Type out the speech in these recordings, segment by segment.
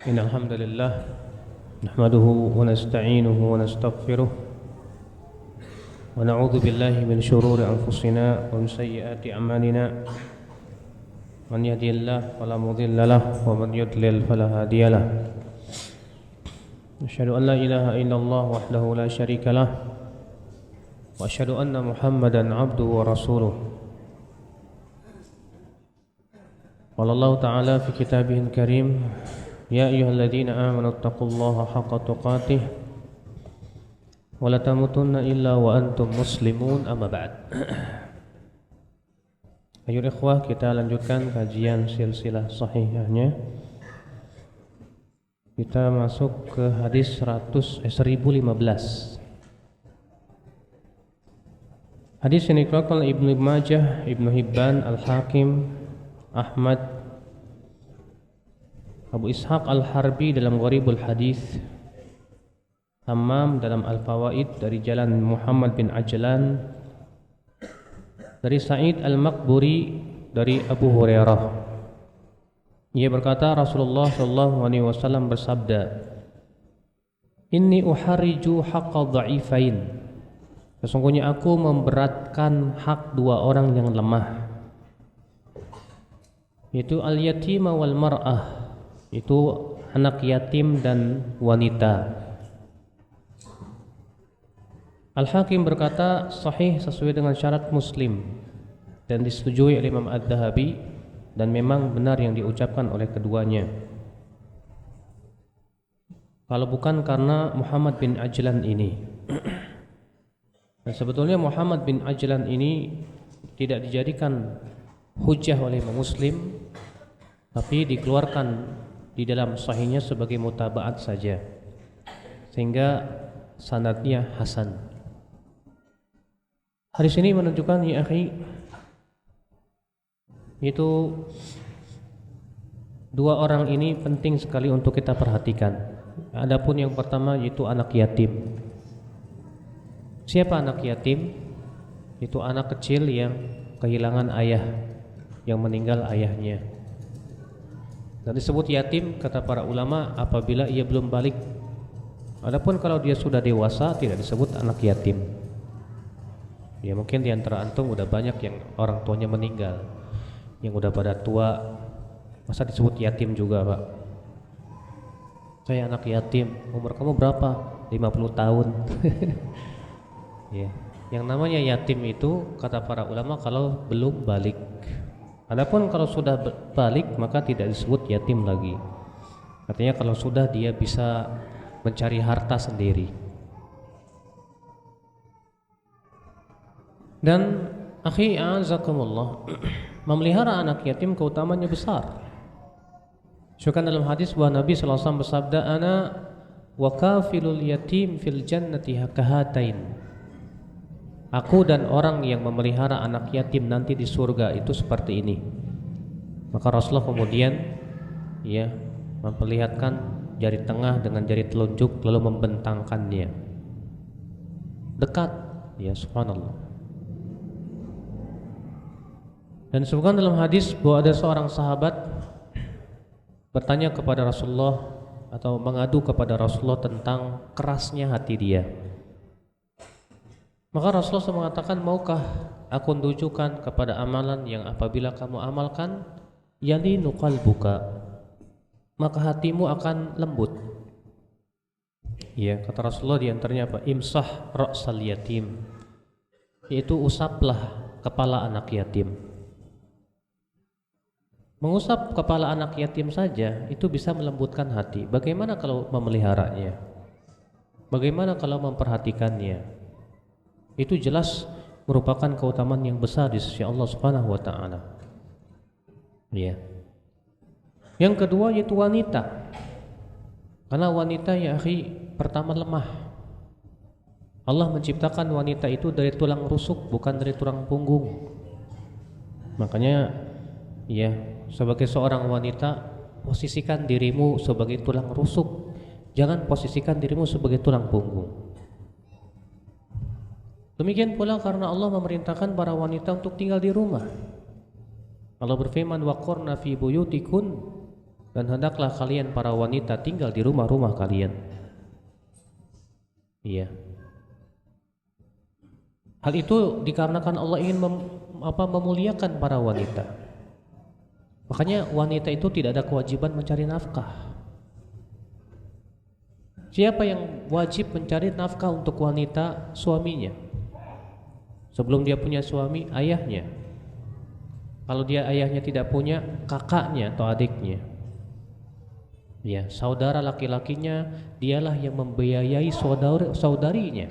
إن الحمد لله نحمده ونستعينه ونستغفره ونعوذ بالله من شرور أنفسنا ومن سيئات أعمالنا من يهده الله فلا مضل له ومن يضلل فلا هادي له أشهد أن لا إله إلا الله وحده لا شريك له وأشهد أن محمدا عبده ورسوله قال الله تعالى في كتابه الكريم يا أيها الذين آمنوا اتقوا الله حق تقاته ولا تموتن إلا وأنتم مسلمون أما بعد. Ayo ikhwah, kita lanjutkan kajian silsilah sahihahnya. Kita masuk ke hadis 1015. Hadis yang dikeluarkan oleh Ibnu Majah, Ibnu Hibban, Al-Hakim, Ahmad, Abu Ishaq Al-Harbi dalam Gharibul Hadis, Hammam dalam Al-Fawaid dari jalan Muhammad bin Ajlan, dari Sa'id Al-Maqburi dari Abu Hurairah. Ia berkata, Rasulullah SAW bersabda, Inni uharriju haqqa dha'ifain. Sesungguhnya aku memberatkan hak dua orang yang lemah, yaitu al-yatima wal mar'ah, itu anak yatim dan wanita. Al-Hakim berkata sahih sesuai dengan syarat Muslim dan disetujui oleh Imam Ad-Dhahabi, dan memang benar yang diucapkan oleh keduanya. Kalau bukan karena Muhammad bin Ajlan ini. Dan sebetulnya Muhammad bin Ajlan ini tidak dijadikan hujjah oleh Imam Muslim, tapi dikeluarkan di dalam sahihnya sebagai mutaba'at saja, sehingga sanadnya hasan. Hadis ini menunjukkan, ya akhi, itu dua orang ini penting sekali untuk kita perhatikan. Adapun yang pertama yaitu anak yatim. Siapa anak yatim? Itu anak kecil yang kehilangan ayah, yang meninggal ayahnya. Dan disebut yatim kata para ulama apabila ia belum balik. Adapun kalau dia sudah dewasa tidak disebut anak yatim. Ya mungkin di antara antum udah banyak yang orang tuanya meninggal, yang udah pada tua, masa disebut yatim juga, Pak? Saya anak yatim. Umur kamu berapa? 50 tahun. Ya. Yang namanya yatim itu kata para ulama kalau belum balik. Adapun kalau sudah balik maka tidak disebut yatim lagi. Artinya kalau sudah dia bisa mencari harta sendiri. Dan akhi a'azakumullah, memelihara anak yatim keutamanya besar. Syukur dalam hadis bahwa Nabi SAW bersabda, Ana wa kafilul yatim fil jannati kahatain. Aku dan orang yang memelihara anak yatim nanti di surga itu seperti ini. Maka Rasulullah kemudian memperlihatkan jari tengah dengan jari telunjuk lalu membentangkannya. Dekat, ya subhanallah. Dan disebutkan dalam hadis bahwa ada seorang sahabat bertanya kepada Rasulullah atau mengadu kepada Rasulullah tentang kerasnya hati dia. Maka Rasulullah SAW mengatakan, maukah aku tunjukkan kepada amalan yang apabila kamu amalkan, yalinu qalbuka, maka hatimu akan lembut. Ya, kata Rasulullah diantaranya apa? Imsah ra'sal yatim, yaitu usaplah kepala anak yatim. Mengusap kepala anak yatim saja itu bisa melembutkan hati. Bagaimana kalau memeliharanya? Bagaimana kalau memperhatikannya? Itu jelas merupakan keutamaan yang besar di sisi Allah Subhanahu wa taala. Ya. Yang kedua yaitu wanita. Karena wanita ya akhi pertama lemah. Allah menciptakan wanita itu dari tulang rusuk, bukan dari tulang punggung. Makanya ya, sebagai seorang wanita posisikan dirimu sebagai tulang rusuk. Jangan posisikan dirimu sebagai tulang punggung. Demikian pula karena Allah memerintahkan para wanita untuk tinggal di rumah. Allah berfirman, waqurna fi buyutikun, dan hendaklah kalian para wanita tinggal di rumah-rumah kalian. Iya. Hal itu dikarenakan Allah ingin memuliakan para wanita. Makanya wanita itu tidak ada kewajiban mencari nafkah. Siapa yang wajib mencari nafkah untuk wanita? Suaminya. Sebelum dia punya suami, ayahnya. Kalau dia ayahnya tidak punya, kakaknya atau adiknya. Ya, saudara laki-lakinya, dialah yang membiayai saudarinya.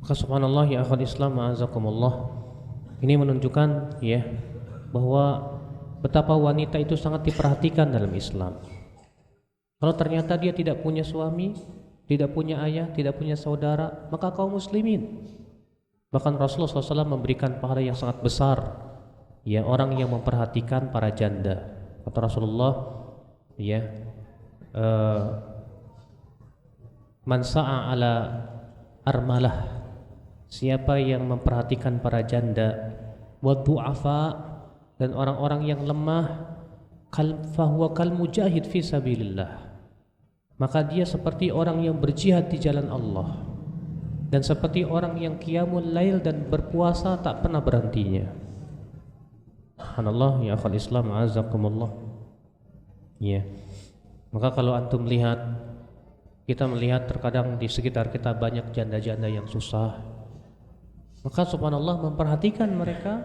Maka subhanallah ya akhwat Islam, ma'azakumullah. Ini menunjukkan ya bahwa betapa wanita itu sangat diperhatikan dalam Islam. Kalau ternyata dia tidak punya suami, tidak punya ayah, tidak punya saudara, maka kaum muslimin, bahkan Rasulullah SAW memberikan pahala yang sangat besar ya orang yang memperhatikan para janda. Kata Rasulullah ya, man sa'a ala armalah, siapa yang memperhatikan para janda, wa du'afa, dan orang-orang yang lemah, fahuwa kal mujahid fi sabilillah, maka dia seperti orang yang berjihad di jalan Allah, dan seperti orang yang qiyamul lail dan berpuasa tak pernah berhentinya. Subhanallah ya akhal Islam, azakumullah. Ya. Maka kalau antum lihat, kita melihat terkadang di sekitar kita banyak janda-janda yang susah, maka subhanallah memperhatikan mereka,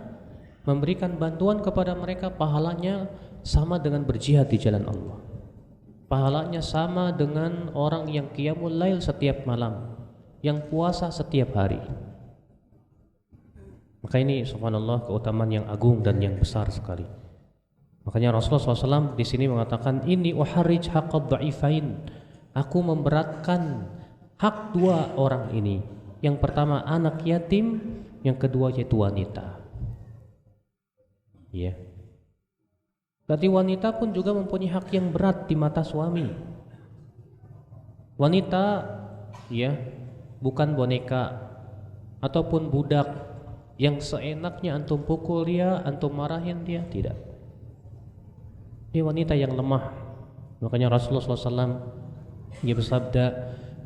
memberikan bantuan kepada mereka, pahalanya sama dengan berjihad di jalan Allah. Pahalanya sama dengan orang yang qiyamul lail setiap malam, yang puasa setiap hari. Maka ini subhanallah keutamaan yang agung dan yang besar sekali. Makanya Rasulullah SAW di sini mengatakan, ini uharrij haqqad dha'ifain, aku memberatkan hak dua orang ini. Yang pertama anak yatim, yang kedua yaitu wanita. Ya. Berarti wanita pun juga mempunyai hak yang berat di mata suami. Wanita ya bukan boneka ataupun budak yang seenaknya antum pukul dia, antum marahin dia, tidak. Dia wanita yang lemah. Makanya Rasulullah SAW dia bersabda,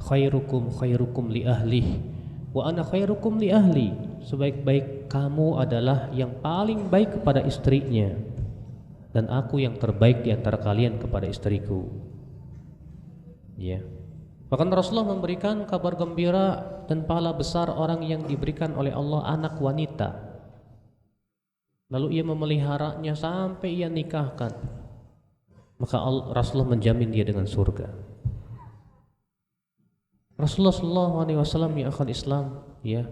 khairukum khairukum li ahli wa ana khairukum li ahli, sebaik-baik kamu adalah yang paling baik kepada istrinya, dan aku yang terbaik di antara kalian kepada istriku. Ya. Bahkan Rasulullah memberikan kabar gembira dan pahala besar orang yang diberikan oleh Allah anak wanita, lalu ia memeliharanya sampai ia nikahkan, maka Rasulullah menjamin dia dengan surga. Rasulullah SAW ya akhwat Islam ya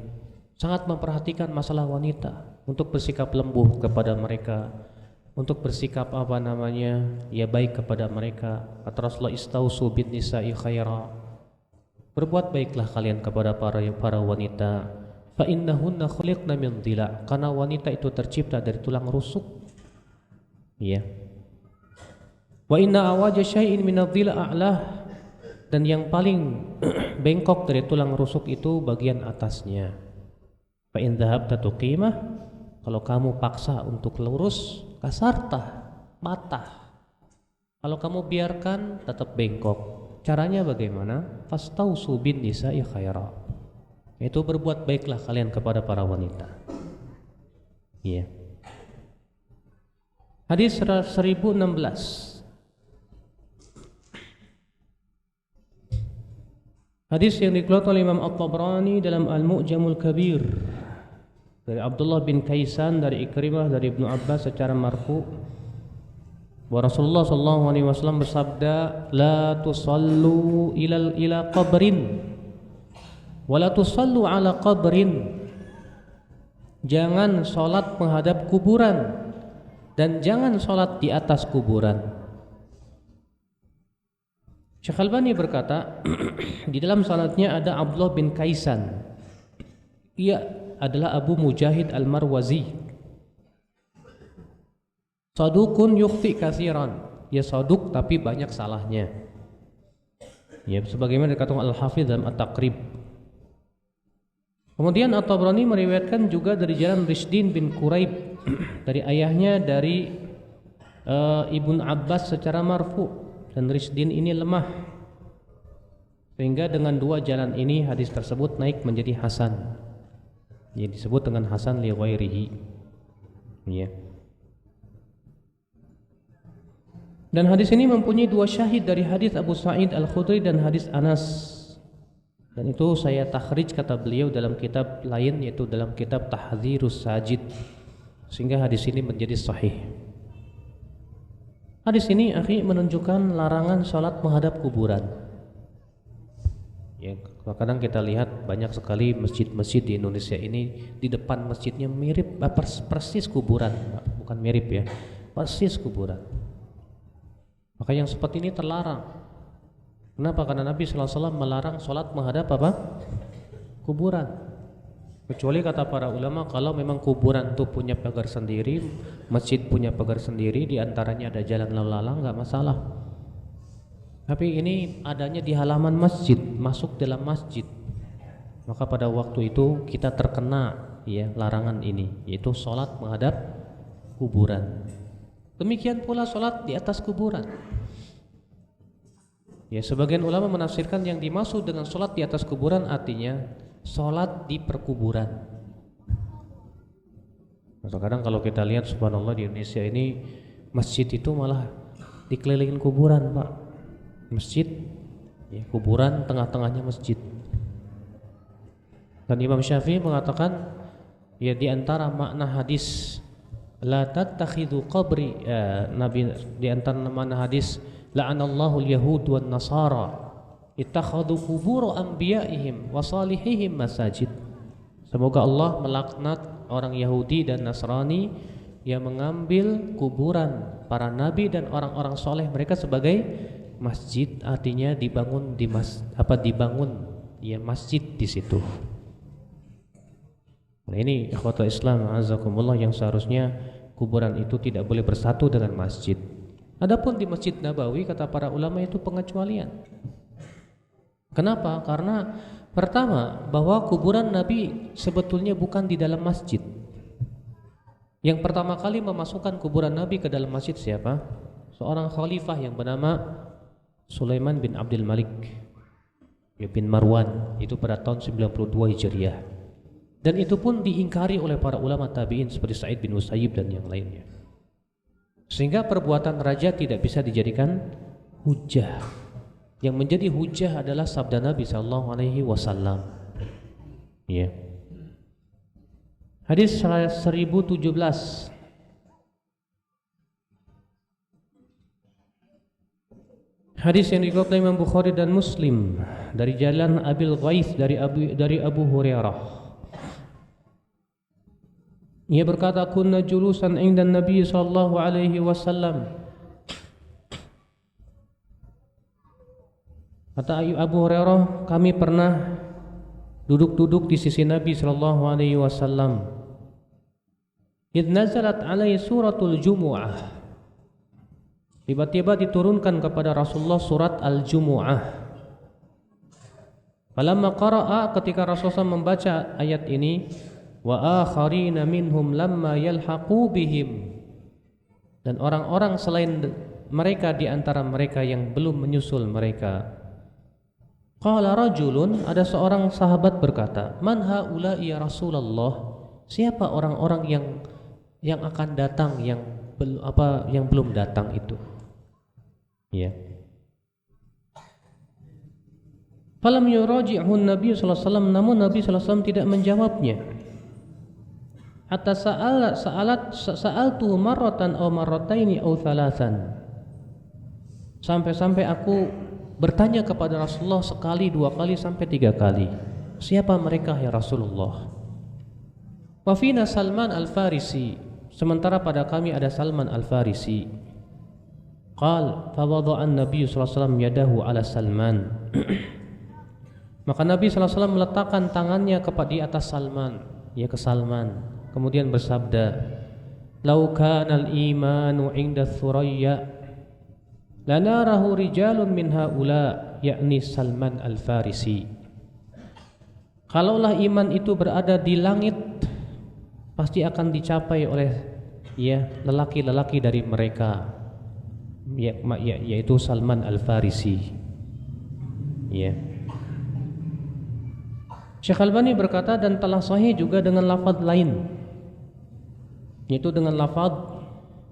sangat memperhatikan masalah wanita, untuk bersikap lembut kepada mereka, untuk bersikap ya baik kepada mereka. Kata Rasulullah, istausu bin nisa'i khaira, berbuat baiklah kalian kepada para wanita, fa innahunna khuliqna min dhila, karena wanita itu tercipta dari tulang rusuk. Ya. Wa inna awaja syai'in min adh-dhila a'lah, dan yang paling bengkok dari tulang rusuk itu bagian atasnya. Fa in dhahabta tuqimah, kalau kamu paksa untuk lurus, kasarta, patah. Kalau kamu biarkan tetap bengkok. Caranya bagaimana? Fastausu bin nisa'i khaira, itu berbuat baiklah kalian kepada para wanita. Iya. Hadis 1016. Hadis yang dikeluarkan oleh Imam At-Tabrani dalam Al-Mu'jamul Kabir dari Abdullah bin Kaisan dari Ikrimah dari Ibnu Abbas secara marfu, bahwa Rasulullah SAW bersabda, la tusallu ila qabrin wa la tusallu ala qabrin, jangan sholat menghadap kuburan dan jangan sholat di atas kuburan. Syekh Albani berkata di dalam sanadnya ada Abdullah bin Kaisan, ia adalah Abu Mujahid Al-Marwazi, sadukun yukhti katsiran, dia saduk tapi banyak salahnya, ya sebagaimana dikatakan Al-Hafidz dalam At-Taqrib. Kemudian At-Tabrani meriwayatkan juga dari jalan Rishdin bin Quraib dari ayahnya dari Ibnu Abbas secara marfu, dan Risdin ini lemah, sehingga dengan dua jalan ini hadis tersebut naik menjadi hasan, yang disebut dengan hasan li ghairihi, ya. Dan hadis ini mempunyai dua syahid dari hadis Abu Sa'id Al-Khudri dan hadis Anas, dan itu saya takhrij kata beliau dalam kitab lain, yaitu dalam kitab Tahdzirus Sajid, sehingga hadis ini menjadi sahih. Hadis ini akhi menunjukkan larangan sholat menghadap kuburan. Ya, kadang kita lihat banyak sekali masjid-masjid di Indonesia ini, di depan masjidnya mirip persis kuburan, bukan mirip ya, persis kuburan. Maka yang seperti ini terlarang. Kenapa? Karena Nabi SAW melarang sholat menghadap apa? Kuburan. Kecuali kata para ulama, kalau memang kuburan itu punya pagar sendiri, masjid punya pagar sendiri, di antaranya ada jalan lalu lalang, nggak masalah. Tapi ini adanya di halaman masjid, masuk dalam masjid, maka pada waktu itu kita terkena ya larangan ini, yaitu sholat menghadap kuburan. Demikian pula sholat di atas kuburan. Ya, sebagian ulama menafsirkan yang dimaksud dengan sholat di atas kuburan artinya sholat di perkuburan. Nah, kadang kalau kita lihat subhanallah di Indonesia ini masjid itu malah dikelilingin kuburan, Pak. Masjid ya, kuburan tengah-tengahnya masjid. Dan Imam Syafi'i mengatakan ya, di antara makna hadis la tattakhidhu qabri, Nabi, di antara makna hadis la'anallahu al-yahud wan nasara ittakhadhu qubur anbiya'ihim wa salihihim masajid. Semoga Allah melaknat orang Yahudi dan Nasrani yang mengambil kuburan para nabi dan orang-orang soleh mereka sebagai masjid, artinya dibangun dibangun ya masjid di situ. Nah, ini ikhwatul Islam azakumullah, yang seharusnya kuburan itu tidak boleh bersatu dengan masjid. Adapun di Masjid Nabawi kata para ulama itu pengecualian. Kenapa? Karena pertama, bahwa kuburan Nabi sebetulnya bukan di dalam masjid. Yang pertama kali memasukkan kuburan Nabi ke dalam masjid siapa? Seorang khalifah yang bernama Sulaiman bin Abdul Malik bin Marwan, itu pada tahun 92 Hijriah. Dan itu pun diingkari oleh para ulama tabi'in seperti Sa'id bin Musayyib dan yang lainnya. Sehingga perbuatan raja tidak bisa dijadikan hujah. Yang menjadi hujah adalah sabda Nabi SAW. Ya. Hadis 1017. Hadis yang diriwayatkan oleh Imam Bukhari dan Muslim dari jalan Abil Ghais dari Abu Hurairah. Ia berkata, kunna julusan inda Nabi sallallahu alaihi wasallam. Kata Abu Hurairah, kami pernah duduk-duduk di sisi Nabi sallallahu alaihi wasallam. Idz nazalat alaihi suratul Jumu'ah. Tiba-tiba diturunkan kepada Rasulullah surat Al-Jumu'ah. Falamma qara'a, ketika Rasulullah membaca ayat ini, wa akharina minhum lamma yalhaqu bihim, dan orang-orang selain mereka di antara mereka yang belum menyusul mereka. Qala rajulun, ada seorang sahabat berkata, man haula ya Rasulullah, siapa orang-orang yang akan datang yang belum datang itu? Ya. Falam yuraji'hu Nabi sallallahu alaihi wasallam, namun Nabi sallallahu alaihi wasallam tidak menjawabnya. Hatta sa'altu marratan aw marrataini aw thalathan. Sampai-sampai aku bertanya kepada Rasulullah sekali, dua kali, sampai tiga kali. Siapa mereka ya Rasulullah? Wa fina Salman Al-Farisi, sementara pada kami ada Salman Al-Farisi. Qal fa wada'a an-nabiy sallallahu alaihi wasallam yadahu ala Salman. Maka Nabi sallallahu alaihi wasallam meletakkan tangannya di atas Salman, ya ke Salman. Kemudian bersabda, "Lau kana al-imanu 'inda Thuraya lanarahu rijalun min haula," yakni Salman Al-Farisi. Kalaulah iman itu berada di langit, pasti akan dicapai oleh ya lelaki-lelaki dari mereka, yaitu Salman Al-Farisi. Ya. Syekh Albani berkata, dan telah sahih juga dengan lafaz lain, yaitu dengan lafaz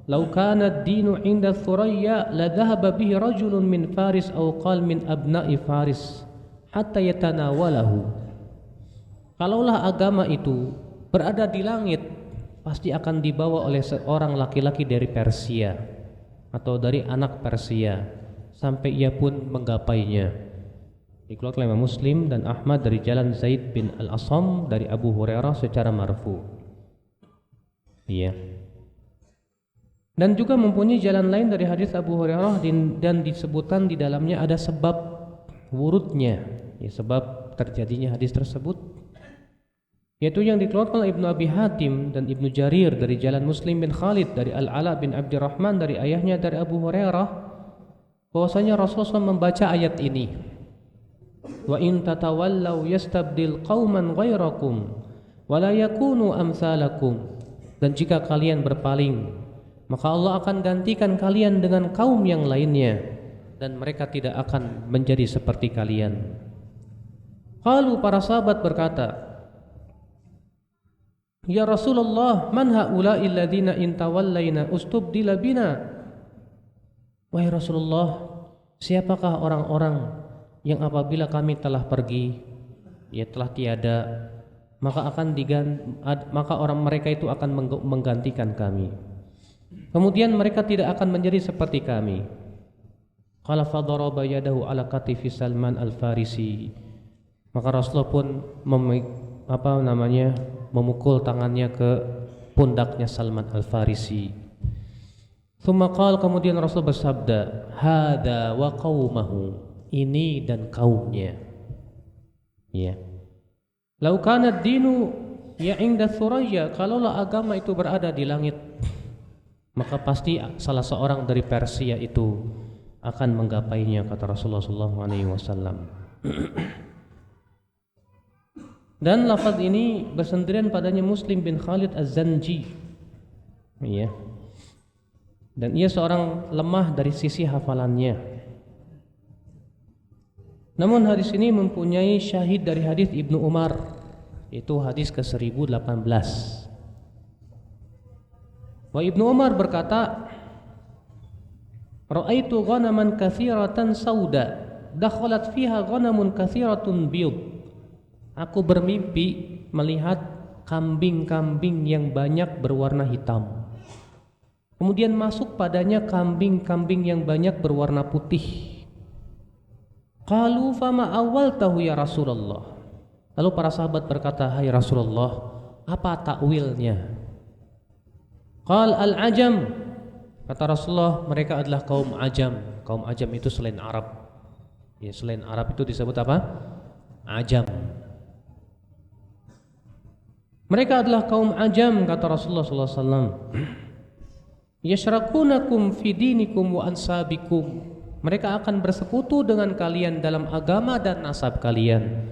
"Lau kana ad-dinu 'inda Thuraya la dhahaba bihi rajulun min Faris aw qal min abna'i Faris hatta yatanawalahu." Kalaulah agama itu berada di langit, pasti akan dibawa oleh seorang laki-laki dari Persia atau dari anak Persia sampai ia pun menggapainya. Dikeluarkan oleh Imam Muslim dan Ahmad dari jalan Zaid bin Al-Asam dari Abu Hurairah secara marfu. Iya. Dan juga mempunyai jalan lain dari hadis Abu Hurairah dan disebutkan di dalamnya ada sebab wurudnya, ya, sebab terjadinya hadis tersebut, yaitu yang dikeluarkan oleh Ibnu Abi Hatim dan Ibnu Jarir dari jalan Muslim bin Khalid dari Al-Ala bin Abdurrahman dari ayahnya dari Abu Hurairah, bahwasanya Rasulullah SAW membaca ayat ini, "Wa in tatawallaw yastabdil qauman ghairakum wa la yakunu amsalakum." Dan jika kalian berpaling, maka Allah akan gantikan kalian dengan kaum yang lainnya dan mereka tidak akan menjadi seperti kalian. Qalu, para sahabat berkata, "Ya Rasulullah, man haula'i alladziina in tawallaina ustubdila bina?" Wahai Rasulullah, siapakah orang-orang yang apabila kami telah pergi, ya telah tiada, maka orang mereka itu akan menggantikan kami. Kemudian mereka tidak akan menjadi seperti kami. Qala fadaraba yadahu ala katifi Salman Al-Farisi. Maka Rasulullah pun memukul tangannya ke pundaknya Salman Al-Farisi. Tsumma qala, kemudian Rasul bersabda, "Hada wa qaumahu." Ini dan kaumnya. Ya. Lau kana ad-dinu ya inda Thuraya, kalaulah agama itu berada di langit, maka pasti salah seorang dari Persia itu akan menggapainya, kata Rasulullah SAW. Dan lafaz ini bersendirian padanya Muslim bin Khalid Az-Zanji. Ya. Dan ia seorang lemah dari sisi hafalannya. Namun hadis ini mempunyai syahid dari hadis Ibnu Umar, yaitu hadis ke-1018. Wa Ibnu Umar berkata, "Ra'aitu ghanaman katsiratan sauda, dakhalat fiha ghanamun katsiratun biyad." Aku bermimpi melihat kambing-kambing yang banyak berwarna hitam. Kemudian masuk padanya kambing-kambing yang banyak berwarna putih. Qalu fama awwaltahu ya Rasulullah. Lalu para sahabat berkata, "Hai Rasulullah, apa takwilnya?" Qal al-ajam. Kata Rasulullah, mereka adalah kaum Ajam. Kaum Ajam itu selain Arab. Ya, selain Arab itu disebut apa? Ajam. Mereka adalah kaum Ajam, kata Rasulullah SAW. Yashrakunakum fi dinikum wa ansabikum. Mereka akan bersekutu dengan kalian dalam agama dan nasab kalian.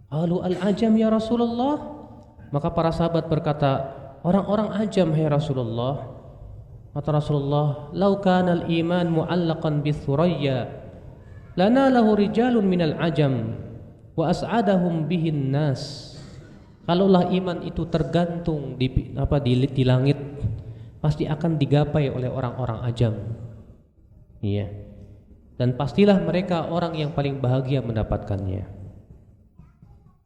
Qalu al-ajam ya Rasulullah. Maka para sahabat berkata, orang-orang Ajam hai Rasulullah. Kata Rasulullah, "Lau kana al-iman mu'allaqan bi-thuraya lanalahu rijalun minal ajam wa as'adahum bihin nas." Kalaulah iman itu tergantung di langit, pasti akan digapai oleh orang-orang Ajam. Iya. Dan pastilah mereka orang yang paling bahagia mendapatkannya.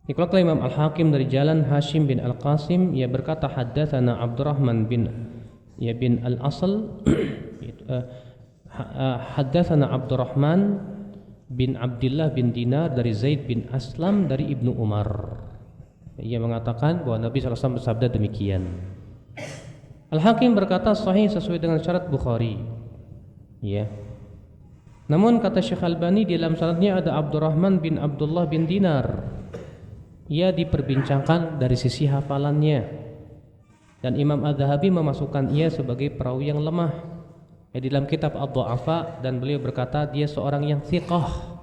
Dikeluarkan Imam Al-Hakim dari jalan Hashim bin Al-Qasim, ia berkata, "Haddatsana Abdurrahman bin Al-Asl." Haddatsana Abdurrahman bin Abdullah bin Dinar dari Zaid bin Aslam dari Ibnu Umar. Ia mengatakan bahwa Nabi SAW bersabda demikian. Al-Hakim berkata sahih sesuai dengan syarat Bukhari. Ya. Namun kata Syekh Albani di dalam syaratnya ada Abdurrahman bin Abdullah bin Dinar. Ia diperbincangkan dari sisi hafalannya. Dan Imam Az-Zahabi memasukkan ia sebagai perawi yang lemah. Di dalam kitab Ad-Du'afa, dan beliau berkata dia seorang yang thiqah.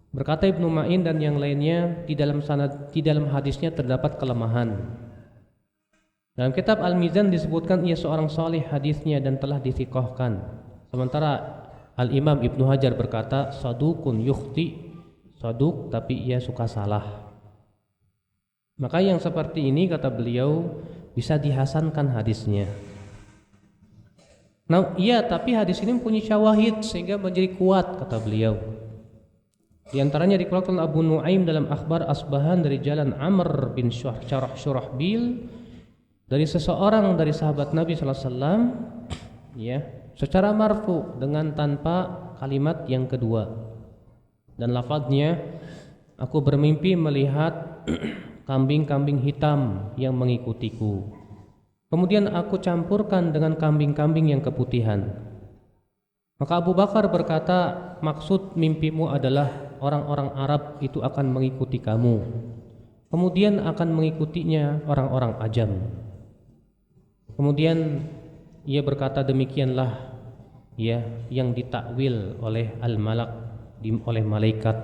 Berkata Ibnu Ma'in dan yang lainnya, di dalam hadisnya terdapat kelemahan. Dalam kitab Al-Mizan disebutkan ia seorang salih hadisnya dan telah dithiqahkan. Sementara Al-Imam Ibnu Hajar berkata sadukun yukhti, saduk tapi ia suka salah. Maka yang seperti ini kata beliau bisa dihasankan hadisnya. Nah, iya, tapi hadis ini mempunyai syawahid sehingga menjadi kuat kata beliau. Di antaranya dikeluarkan Abu Nuaim dalam Akhbar Asbahan dari jalan Amr bin Syurahbil dari seseorang dari sahabat Nabi sallallahu alaihi wasallam, ya, secara marfu dengan tanpa kalimat yang kedua. Dan lafadznya, aku bermimpi melihat kambing-kambing hitam yang mengikutiku. Kemudian aku campurkan dengan kambing-kambing yang keputihan. Maka Abu Bakar berkata, maksud mimpimu adalah orang-orang Arab itu akan mengikuti kamu. Kemudian akan mengikutinya orang-orang Ajam. Kemudian ia berkata demikianlah ya yang ditakwil oleh al-malak, oleh malaikat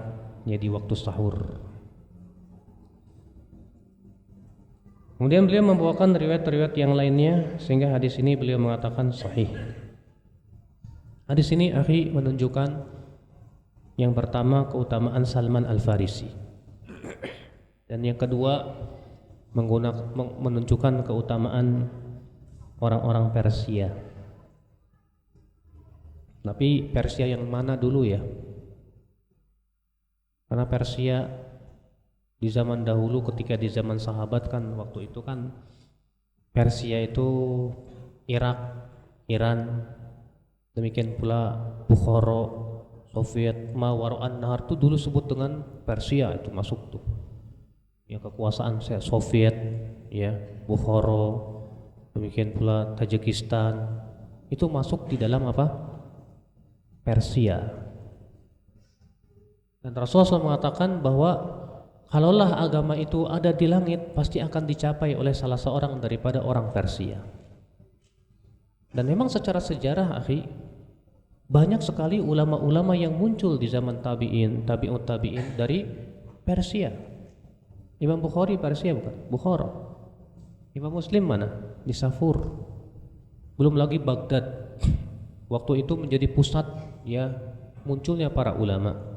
ya di waktu sahur. Kemudian beliau membawakan riwayat-riwayat yang lainnya sehingga hadis ini beliau mengatakan sahih. Hadis ini akhi menunjukkan yang pertama keutamaan Salman Al-Farisi. Dan yang kedua menunjukkan keutamaan orang-orang Persia. Tapi Persia yang mana dulu ya? Karena Persia di zaman dahulu ketika di zaman sahabat kan waktu itu kan Persia itu Irak, Iran, demikian pula Bukhara, Soviet, Mawaro'an Nahar itu dulu sebut dengan Persia, itu masuk tuh. Ya kekuasaan Soviet, ya Bukhara, demikian pula Tajikistan itu masuk di dalam apa? Persia. Dan Rasulullah SAW mengatakan bahwa kalaulah agama itu ada di langit pasti akan dicapai oleh salah seorang daripada orang Persia. Dan memang secara sejarah akhi banyak sekali ulama-ulama yang muncul di zaman tabi'in, tabi'ut tabi'in dari Persia. Imam Bukhari Persia bukan? Bukhara. Imam Muslim mana? Di Safur. Belum lagi Baghdad. Waktu itu menjadi pusat ya munculnya para ulama.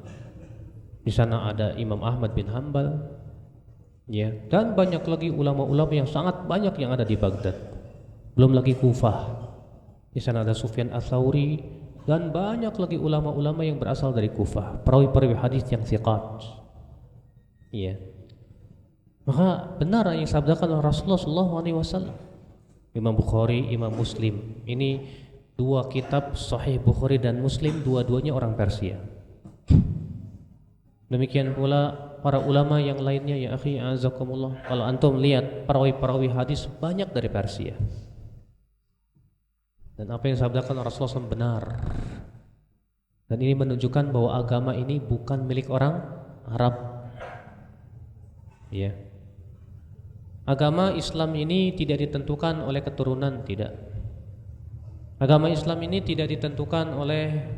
Di sana ada Imam Ahmad bin Hanbal, ya, dan banyak lagi ulama-ulama yang sangat banyak yang ada di Baghdad. Belum lagi Kufah. Di sana ada Sufyan Ats-Tsauri dan banyak lagi ulama-ulama yang berasal dari Kufah, perawi-perawi hadis yang thiqat. Iya. Maka benar yang disabdakan oleh Rasulullah SAW. Imam Bukhari, Imam Muslim. Ini dua kitab Sahih Bukhari dan Muslim, dua-duanya orang Persia. Demikian pula para ulama yang lainnya ya akhi azakumullah. Kalau antum lihat perawi-perawi hadis banyak dari Persia. Dan apa yang disabdakan Rasulullah SAW benar. Dan ini menunjukkan bahwa agama ini bukan milik orang Arab. Ya. Agama Islam ini tidak ditentukan oleh keturunan, tidak. Agama Islam ini tidak ditentukan oleh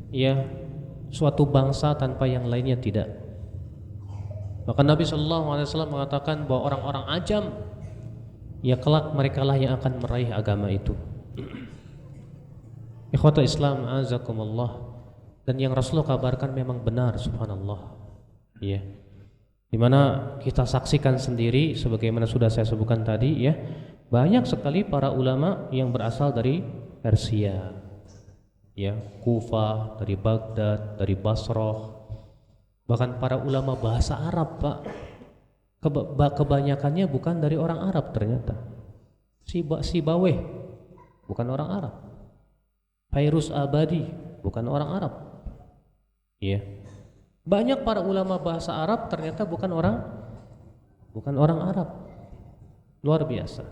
ya suatu bangsa tanpa yang lainnya, tidak. Maka Nabi SAW mengatakan bahwa orang-orang Ajam ya kelak mereka lah yang akan meraih agama itu. Ikhwatul Islam azakumullah. Dan yang Rasulullah kabarkan memang benar, subhanallah. Ya. Di mana kita saksikan sendiri sebagaimana sudah saya sebutkan tadi ya, banyak sekali para ulama yang berasal dari Persia. Ya, Kufah, dari Baghdad, dari Basrah. Bahkan para ulama bahasa Arab, Pak. Kebanyakannya bukan dari orang Arab ternyata. Sibaweh bukan orang Arab. Fairuz Abadi bukan orang Arab. Ya. Banyak para ulama bahasa Arab ternyata bukan orang Arab. Luar biasa.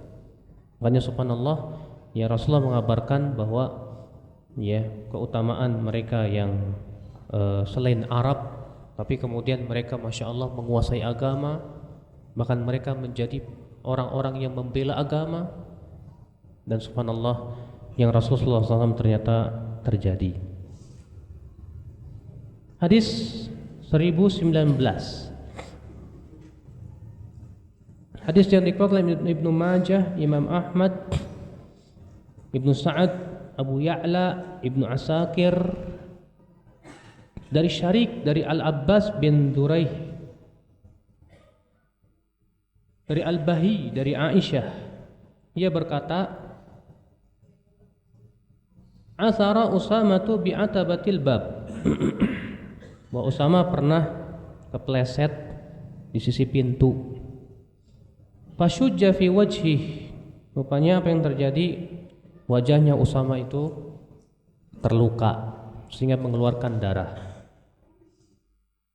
Makanya subhanallah ya Rasulullah mengabarkan bahwa ya keutamaan mereka yang selain Arab, tapi kemudian mereka masya Allah menguasai agama, bahkan mereka menjadi orang-orang yang membela agama. Dan subhanallah yang Rasulullah SAW ternyata terjadi. Hadis 1019. Hadis yang dikeluarkan oleh Ibnu Majah, Imam Ahmad, Ibnu Sa'ad, Abu Ya'la, Ibnu Asakir, dari Syarik, dari Al-Abbas bin Duraih, dari Al-Bahi, dari Aisyah. Ia berkata, asara Usamatu bi'atabatil bab. Bahwa Usama pernah kepleset di sisi pintu. Fasyujja fi wajhih. Rupanya apa yang terjadi? Wajahnya Usama itu terluka sehingga mengeluarkan darah.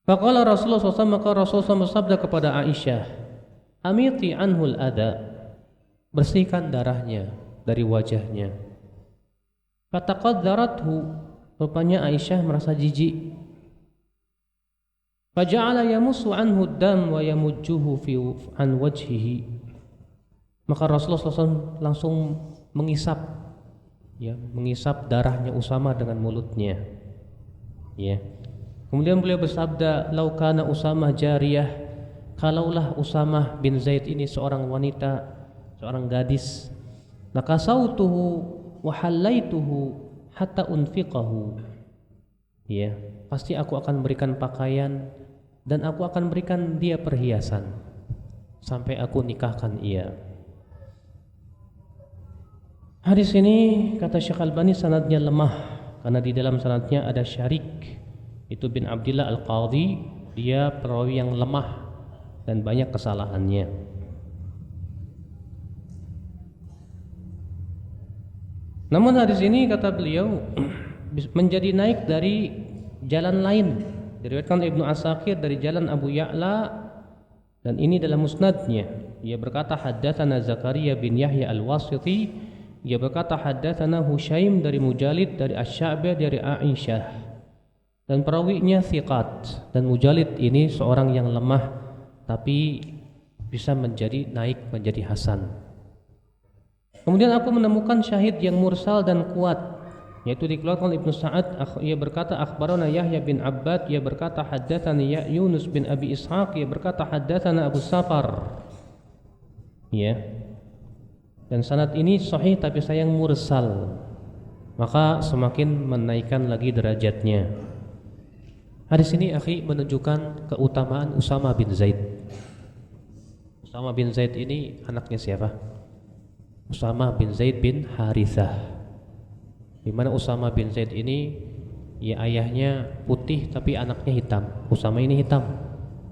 Faqala Rasulullah SAW, maka Rasulullah SAW bersabda kepada Aisyah, amiti anhul adha, bersihkan darahnya dari wajahnya. Fataqadzarathu, rupanya Aisyah merasa jijik. Faja'ala yamussu anhu ad-dam wa yamujjuhu fi an wajhihi. Maka Rasulullah SAW langsung mengisap, ya, mengisap darahnya Usama dengan mulutnya. Ya. Kemudian beliau bersabda, "Lau kana Usamah jariyah," kalaulah Usamah bin Zaid ini seorang wanita, seorang gadis, "lakasautuhu wa hallaituhu hatta unfiqahu." Ya, pasti aku akan berikan pakaian dan aku akan berikan dia perhiasan sampai aku nikahkan ia. Hadis ini kata Syekh Albani sanadnya lemah karena di dalam sanadnya ada Syarik itu bin Abdillah Al-Qadhi, dia perawi yang lemah dan banyak kesalahannya. Namun hadis ini kata beliau menjadi naik dari jalan lain, diriwayatkan Ibnu Asakir dari jalan Abu Ya'la, dan ini dalam musnadnya. Ia berkata haddatsana Zakaria bin Yahya Al-Wasiti, ia berkata haddatsana Husyaim dari Mujalid dari Asy-Sya'bah dari Aisyah, dan perawinya thiqat. Dan Mujalid ini seorang yang lemah tapi bisa menjadi naik menjadi hasan. Kemudian aku menemukan syahid yang mursal dan kuat, yaitu dikeluarkan Ibnu Sa'ad. Ia berkata akhbarana Yahya bin Abbad, ia berkata haddatsani Yunus bin Abi Ishaq, ia berkata haddatsana Abu Safar. Ya. Dan sanad ini sahih tapi sayang mursal, maka semakin menaikkan lagi derajatnya. Hadis ini akhi menunjukkan keutamaan Usama bin Zaid. Usama bin Zaid ini anaknya siapa? Usama bin Zaid bin Harithah. Di mana Usama bin Zaid ini ya ayahnya putih tapi anaknya hitam. Usama ini hitam,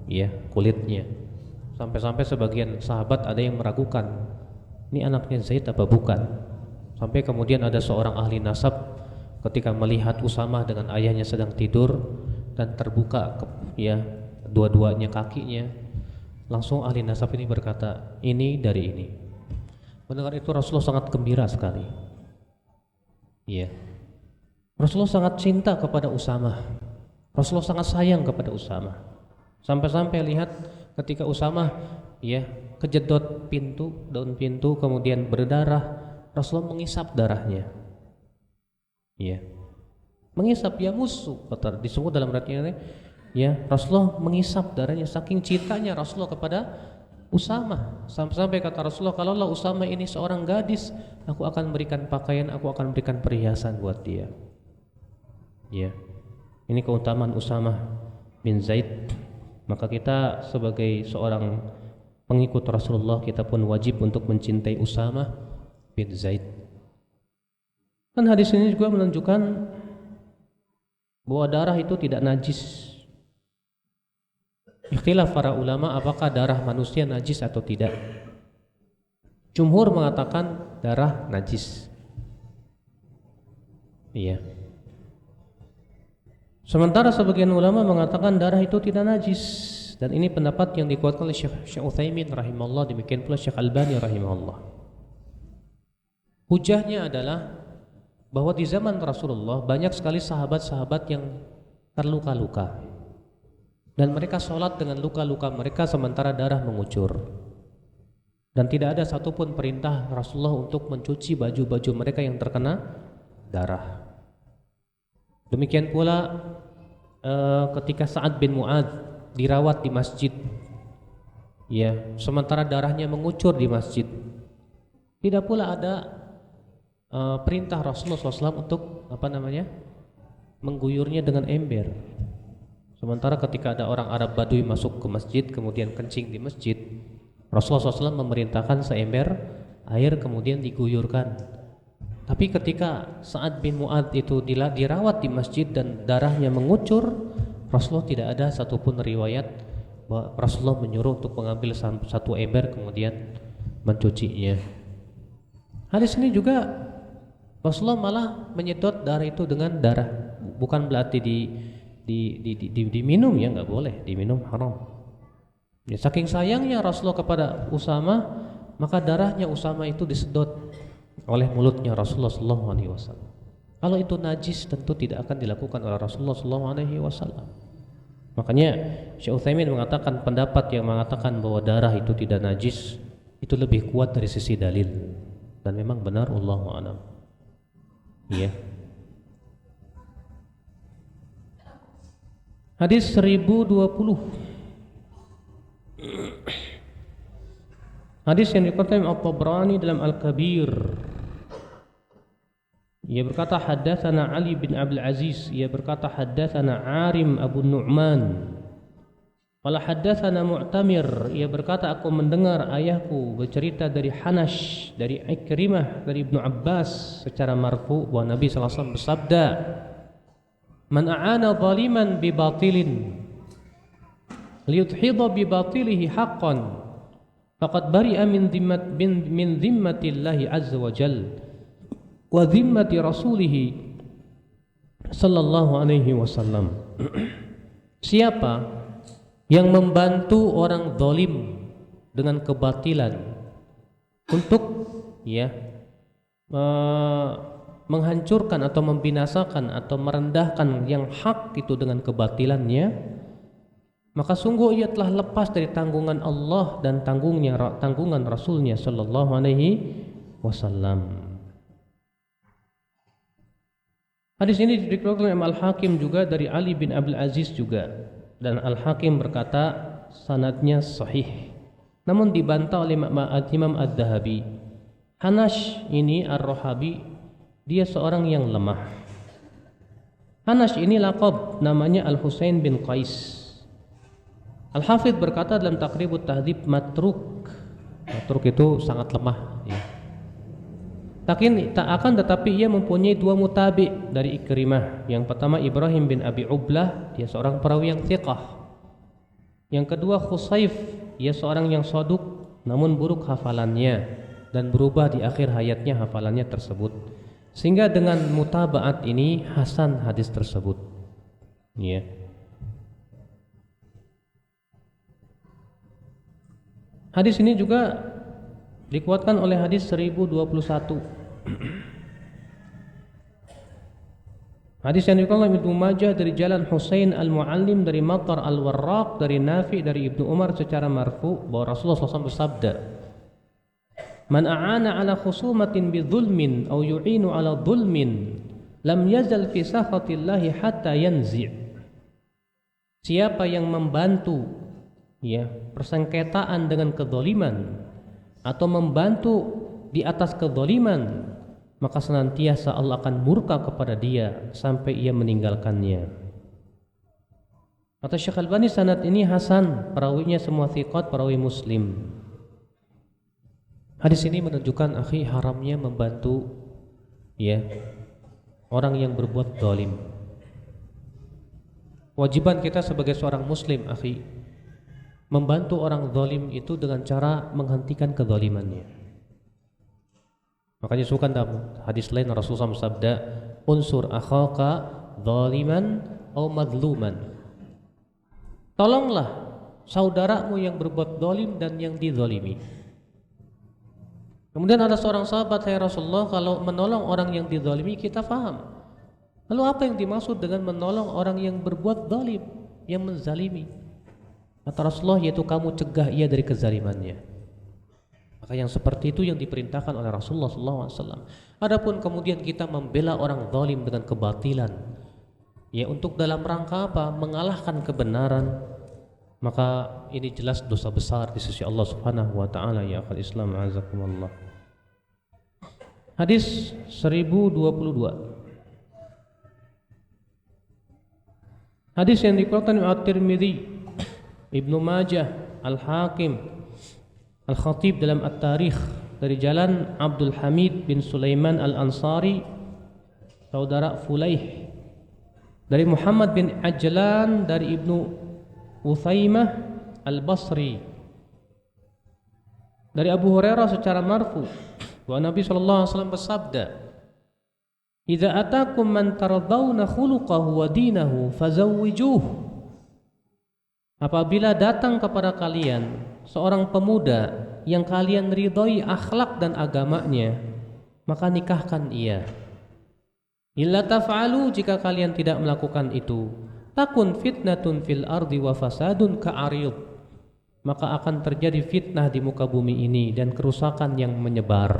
ya, kulitnya. Sampai-sampai sebagian sahabat ada yang meragukan, ini anaknya Zaid apa bukan? Sampai kemudian ada seorang ahli nasab ketika melihat Usama dengan ayahnya sedang tidur dan terbuka ya dua-duanya kakinya, langsung ahli nasab ini berkata, ini dari ini. Mendengar itu Rasulullah sangat gembira sekali. Iya. Rasulullah sangat cinta kepada Usama. Rasulullah sangat sayang kepada Usama. Sampai-sampai lihat ketika Usama ya kejedot pintu, daun pintu kemudian berdarah, Rasulullah mengisap darahnya. Iya. Mengisap ya musuh, disebut dalam riwayatnya ya, Rasulullah mengisap darahnya saking cintanya Rasulullah kepada Usama. Sampai-sampai kata Rasulullah, kalaulah Usama ini seorang gadis, aku akan berikan pakaian, aku akan berikan perhiasan buat dia. Ya. Ini keutamaan Usama bin Zaid. Maka kita sebagai seorang pengikut Rasulullah, kita pun wajib untuk mencintai Usama bin Zaid. Dan hadis ini juga menunjukkan bahwa darah itu tidak najis. Ikhtilaf para ulama apakah darah manusia najis atau tidak. Jumhur mengatakan darah najis. Iya. Sementara sebagian ulama mengatakan darah itu tidak najis, dan ini pendapat yang dikuatkan oleh Syekh Utsaimin rahimahullah, demikian pula Syekh Albani rahimahullah. Hujahnya adalah bahwa di zaman Rasulullah banyak sekali sahabat-sahabat yang terluka-luka, dan mereka sholat dengan luka-luka mereka sementara darah mengucur, dan tidak ada satupun perintah Rasulullah untuk mencuci baju-baju mereka yang terkena darah. Demikian pula ketika Sa'ad bin Mu'adz dirawat di masjid, ya, sementara darahnya mengucur di masjid. Tidak pula ada perintah Rasulullah SAW untuk mengguyurnya dengan ember. Sementara ketika ada orang Arab Badui masuk ke masjid kemudian kencing di masjid, Rasulullah SAW memerintahkan seember air kemudian diguyurkan. Tapi ketika Sa'ad bin Mu'adz itu dirawat di masjid dan darahnya mengucur, Rasulullah tidak ada satupun riwayat bahwa Rasulullah menyuruh untuk mengambil satu ember kemudian mencucinya. Hadis ini juga Rasulullah malah menyedot darah itu dengan darah, bukan berarti diminum, ya, nggak boleh diminum, haram. Ya, saking sayangnya Rasulullah kepada Usama, maka darahnya Usama itu disedot oleh mulutnya Rasulullah SAW. Kalau itu najis tentu tidak akan dilakukan oleh Rasulullah SAW. Makanya Syekh Utsaimin mengatakan pendapat yang mengatakan bahwa darah itu tidak najis itu lebih kuat dari sisi dalil, dan memang benar, wallahu a'lam. Iya. Hadis 1020. Hadis yang dikutip At-Tabrani dalam Al-Kabir. Ia berkata haddatsana Ali bin Abdul Aziz, ia berkata haddatsana Arim Abu Nu'man. Qala haddatsana Mu'tamir, ia berkata aku mendengar ayahku bercerita dari Hanash, dari Ikrimah, dari Ibnu Abbas secara marfu bahwa Nabi sallallahu alaihi wasallam bersabda, "Man a'ana zaliman bi batilin liyudhidha bi batilihi haqqan faqad bari'a min dhimmatillahi azza wa jalla wa dhimmati rasulih sallallahu alaihi wasallam." Siapa yang membantu orang zalim dengan kebatilan untuk menghancurkan atau membinasakan atau merendahkan yang hak itu dengan kebatilannya, maka sungguh ia telah lepas dari tanggungan Allah dan tanggungan Rasulnya sallallahu alaihi wasallam. Hadis ini dikeluarkan oleh Al-Hakim juga dari Ali bin Abdul Aziz juga, dan Al-Hakim berkata sanadnya sahih, namun dibantah oleh Imam Ad-Dhahabi. Hanash ini Ar-Rohabi, dia seorang yang lemah. Hanash ini laqab, namanya Al-Husain bin Qais. Al-Hafidh berkata dalam Taqribut Tahdhib, matruk itu sangat lemah, ya. Tetapi ia mempunyai dua mutabi dari Ikrimah. Yang pertama Ibrahim bin Abi Ublah, dia seorang perawi yang thiqah. Yang kedua Khusaif, ia seorang yang soduk namun buruk hafalannya dan berubah di akhir hayatnya hafalannya tersebut. Sehingga dengan mutabaat ini hasan hadis tersebut. Ya. Hadis ini juga dikuatkan oleh hadis 1021. Hadis yang diriwayatkan oleh Ibnu Majah dari jalan Husain Al-Muallim dari Matar Al-Warraq dari Nafi dari Ibnu Umar secara marfu bahwa Rasulullah SAW bersabda, "Man a'ana 'ala khusumatin bidzulmin aw yu'inu 'ala dzulmin lam yazal fi sakhatillahi hatta yanzi'." Siapa yang membantu persengketaan dengan kezaliman atau membantu di atas kezaliman, maka senantiasa Allah akan murka kepada dia sampai ia meninggalkannya. Kata Syekh Albani, sanad ini hasan, perawinya semua thiqat, perawi Muslim. Hadis ini menunjukkan akhi haramnya membantu orang yang berbuat zalim. Wajiban kita sebagai seorang muslim akhi membantu orang zalim itu dengan cara menghentikan kezalimannya. Makanya sukan dalam hadis lain Rasulullah bersabda, "Unsur akhaka zaliman aw madluman." Tolonglah saudaramu yang berbuat zalim dan yang dizalimi. Kemudian ada seorang sahabat, "Ya Rasulullah, kalau menolong orang yang dizalimi kita paham. Lalu apa yang dimaksud dengan menolong orang yang berbuat zalim, yang menzalimi?" Kata Rasulullah, yaitu kamu cegah ia dari kezalimannya. Maka yang seperti itu yang diperintahkan oleh Rasulullah SAW. Adapun kemudian kita membela orang zalim dengan kebatilan, untuk dalam rangka apa? Mengalahkan kebenaran, maka ini jelas dosa besar di sisi Allah Subhanahu wa taala. Ya akhal Islam, azakumullah. Hadis 1022. Hadis yang dikeluarkan oleh At-Tirmidzi, Ibnu Majah, Al-Hakim, Al-Khatib dalam At-Tarikh dari jalan Abdul Hamid bin Sulaiman Al-Ansari, saudara Fulaih, dari Muhammad bin Ajlan dari Ibnu Uthaymah Al-Basri, dari Abu Hurairah secara marfu bahwa Nabi sallallahu alaihi wasallam bersabda, "Idza atakum man tardawna khuluquhu wa dinahu fazawwijuhu." Apabila datang kepada kalian seorang pemuda yang kalian ridhoi akhlak dan agamanya, maka nikahkan ia. Illa taf'alu, jika kalian tidak melakukan itu, takun fitnatun fil ardi wa fasadun ka'arid, maka akan terjadi fitnah di muka bumi ini dan kerusakan yang menyebar.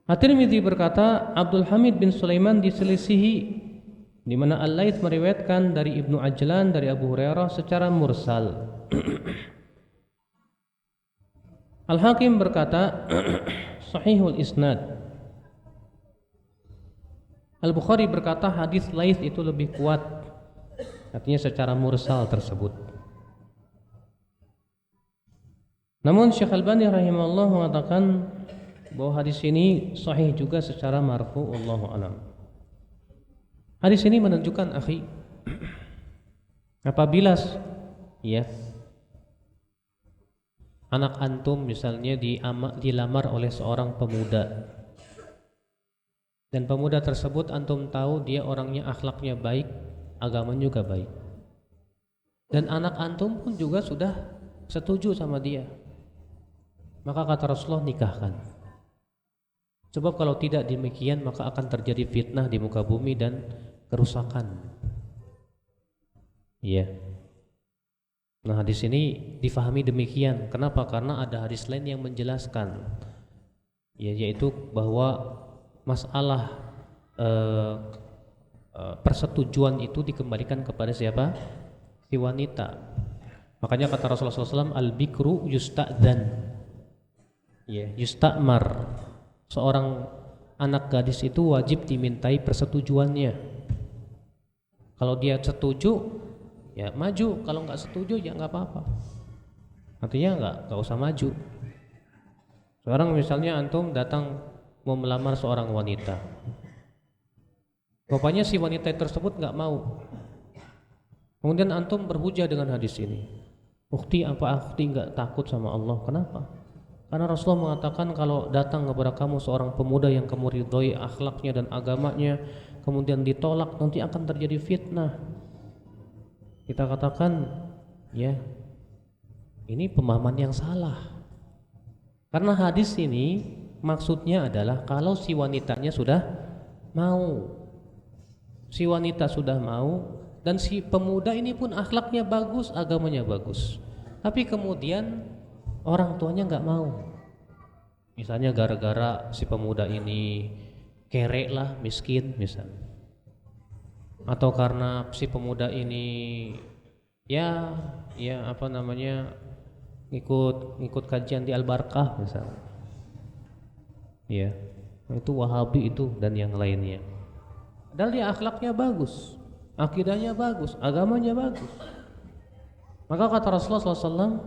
At-Tirmidzi berkata, Abdul Hamid bin Sulaiman diselisihi, di mana Al-Laits meriwayatkan dari Ibnu Ajlan dari Abu Hurairah secara mursal. Al-Hakim berkata, Sahihul Isnad. Al-Bukhari berkata hadis Laits itu lebih kuat, artinya secara mursal tersebut. Namun Syekh Al-Albani rahimahullah mengatakan bahwa hadis ini sahih juga secara marfu, wallahu alam. Hadis ini menunjukkan, akhi, apabila ya anak antum misalnya dilamar oleh seorang pemuda, dan pemuda tersebut antum tahu dia orangnya akhlaknya baik, agamanya juga baik, dan anak antum pun juga sudah setuju sama dia, maka kata Rasulullah, nikahkan. Sebab kalau tidak demikian maka akan terjadi fitnah di muka bumi dan kerusakan. Iya. Nah, hadis ini difahami demikian. Kenapa? Karena ada hadis lain yang menjelaskan, ya, yaitu bahwa masalah persetujuan itu dikembalikan kepada siapa? Si wanita. Makanya kata Rasulullah SAW, al-bikru yusta'dzan, ya, yusta'mar. Seorang anak gadis itu wajib dimintai persetujuannya. Kalau dia setuju, ya maju. Kalau nggak setuju, ya nggak apa-apa. Artinya nggak usah maju. Seorang misalnya antum datang mau melamar seorang wanita, rupanya si wanita tersebut nggak mau. Kemudian antum berhujah dengan hadis ini. Ukhti, apa ukhti nggak takut sama Allah? Kenapa? Karena Rasulullah mengatakan kalau datang kepada kamu seorang pemuda yang kamu ridhoi akhlaknya dan agamanya, kemudian ditolak, nanti akan terjadi fitnah. Kita katakan, ya, ini pemahaman yang salah. Karena hadis ini maksudnya adalah kalau si wanitanya sudah mau, si wanita sudah mau, dan si pemuda ini pun akhlaknya bagus, agamanya bagus, tapi kemudian orang tuanya nggak mau. Misalnya gara-gara si pemuda ini kere lah, miskin misalnya, atau karena si pemuda ini ya apa namanya ngikut kajian di Al-Barkah misalnya, ya itu Wahabi itu dan yang lainnya. Padahal dia akhlaknya bagus, akidahnya bagus, agamanya bagus. Maka kata Rasulullah SAW,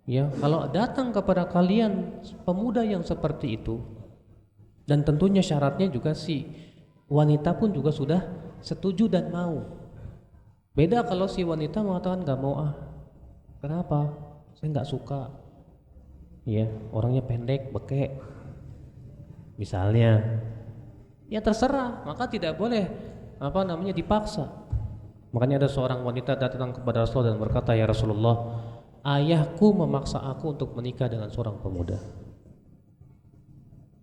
ya, kalau datang kepada kalian pemuda yang seperti itu, dan tentunya syaratnya juga si wanita pun juga sudah setuju dan mau. Beda kalau si wanita mengatakan nggak mau, kenapa? Saya nggak suka, ya orangnya pendek, bekek, misalnya, ya terserah, maka tidak boleh dipaksa. Makanya ada seorang wanita datang kepada Rasulullah dan berkata, ya Rasulullah, ayahku memaksa aku untuk menikah dengan seorang pemuda.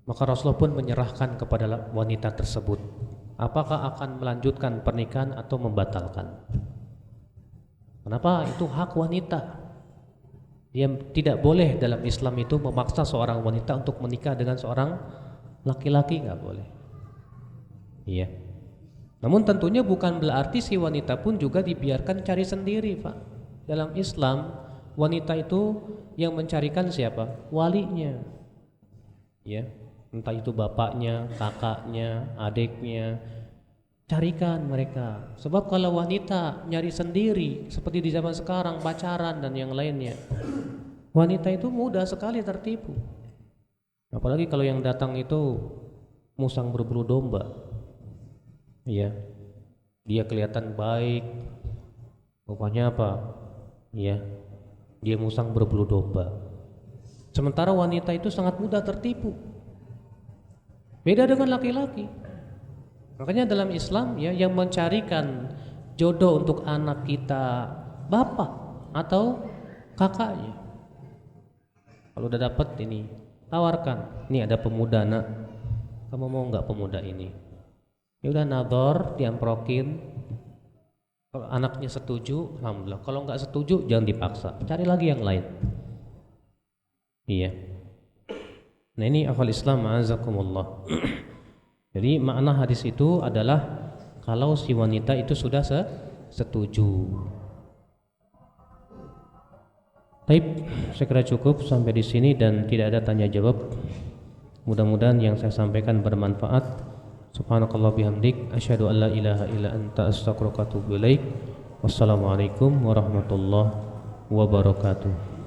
Maka Rasulullah pun menyerahkan kepada wanita tersebut, apakah akan melanjutkan pernikahan atau membatalkan. Kenapa? Itu hak wanita. Dia tidak boleh dalam Islam itu memaksa seorang wanita untuk menikah dengan seorang laki-laki, nggak boleh. Iya. Namun tentunya bukan berarti si wanita pun juga dibiarkan cari sendiri, Pak. Dalam Islam, wanita itu yang mencarikan siapa? Walinya. Ya, entah itu bapaknya, kakaknya, adiknya. Carikan mereka. Sebab kalau wanita nyari sendiri seperti di zaman sekarang, pacaran dan yang lainnya, wanita itu mudah sekali tertipu. Apalagi kalau yang datang itu musang berbulu domba. Iya. Dia kelihatan baik. Rupanya apa? Iya. Dia musang berbulu domba. Sementara wanita itu sangat mudah tertipu. Beda dengan laki-laki. Makanya dalam Islam ya, yang mencarikan jodoh untuk anak kita bapak atau kakaknya. Kalau udah dapat ini, tawarkan. Ini ada pemuda, nak. Kamu mau nggak pemuda ini? Ya udah, nador, diamprokin. Kalau anaknya setuju, alhamdulillah. Kalau nggak setuju, jangan dipaksa. Cari lagi yang lain. Iya. Nah ini akal Islam, azakumullah. Jadi makna hadis itu adalah kalau si wanita itu sudah setuju. Baik, saya kira cukup sampai di sini dan tidak ada tanya jawab. Mudah-mudahan yang saya sampaikan bermanfaat. Subhanakallah bihamdik, asyhadu an la ilaha illa anta astaghfiruka wa atubu ilaik. Wassalamualaikum warahmatullahi wabarakatuh.